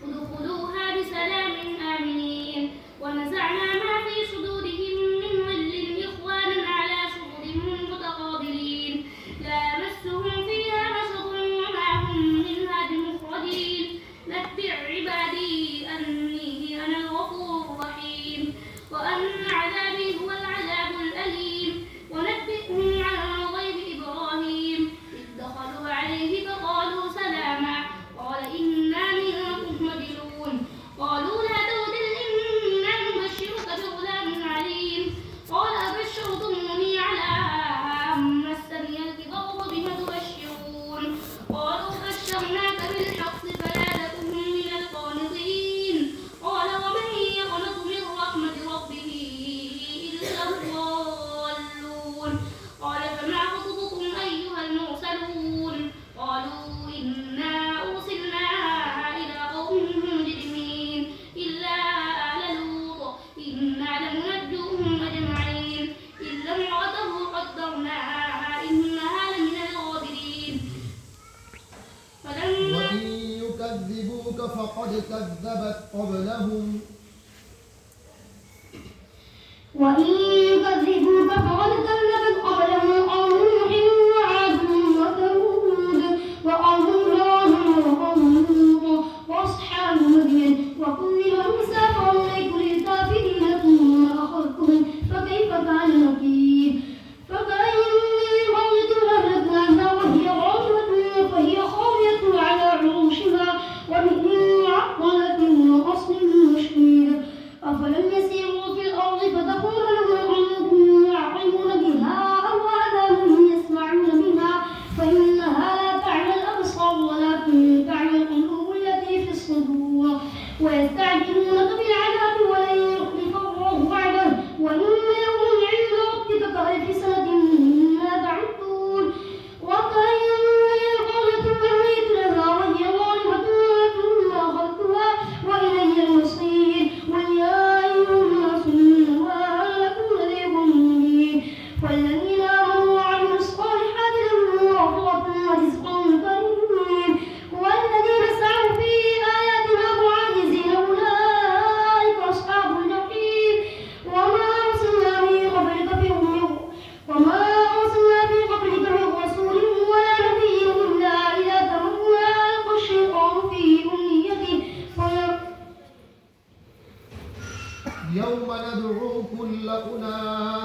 ادخلوها بسلام آمنين ونزعنا ما في صدورهم من غل إخوانا على سرر متقابلين لا يمسهم فيها نصب وما هم منها بمخرجين نبئ عبادي أني أنا الغفور الرحيم وأن عذابي هو العذاب الأليم ونبئهم عن ضيف إبراهيم إذ دخلوا عليه فقالوا سلاما قال إنا منكم وجلون قالوا لا توجل إنا نبشرك بغلام عليم قال أبشرتموني على أن مسني الكبر وبم تبشرون قالوا بشرناك بالحق فلا تكن من القانطين قال ومن يقنط من رحمة ربه إلا الضالون قال فما خطبكم أيها المرسلون قالوا إنا أرسلنا إلى قوم مجرمين إلا آل لوط إنا لمنجوهم أجمعين إلا امرأته قدرناها إنها لمن الغابرين وإن يكذبوك فقد كذبت قبلهم وإن يكذبوك فقد كذبت قبلهم قوم نوح وعاد وثمود وقوم إبراهيم وقوم لوط وأصحاب مدين وكل موسى فأمليت للكافرين ثم أخذتهم فكيف كان نكير فكأين من قرية أهلكناها وهي ظالمة فهي خاوية على عروشها وبئر معطلة وقصر مشيد أفلم يسيروا في الأرض فتكون لهم قلوب يعقلون بها أو آذان يسمعون بها فإنها لا تعمى الأبصار ولكن تعمى القلوب التي في الصدور ويستعجلونك بالعذاب ولن يخلف الله وعده وإن يوم عند ربك كألف سنة مما تعدون وكأين من قرية أمليت لها وهي ظالمة ثم أخذتها وإلي المصير قل يا أيها الناس إنما أهلكم نذير مبين والذين آمنوا وعملوا الصالحات لهم مغفرة ورزق كريم والذين سعوا في آياتنا معاجزين أولئك أصحاب الجحيم وما أرسلنا في قبلك من رسول ولا نبي إلا إذا تمنى ألقى الشيطان في أمنيته يوم ندعو كل أناس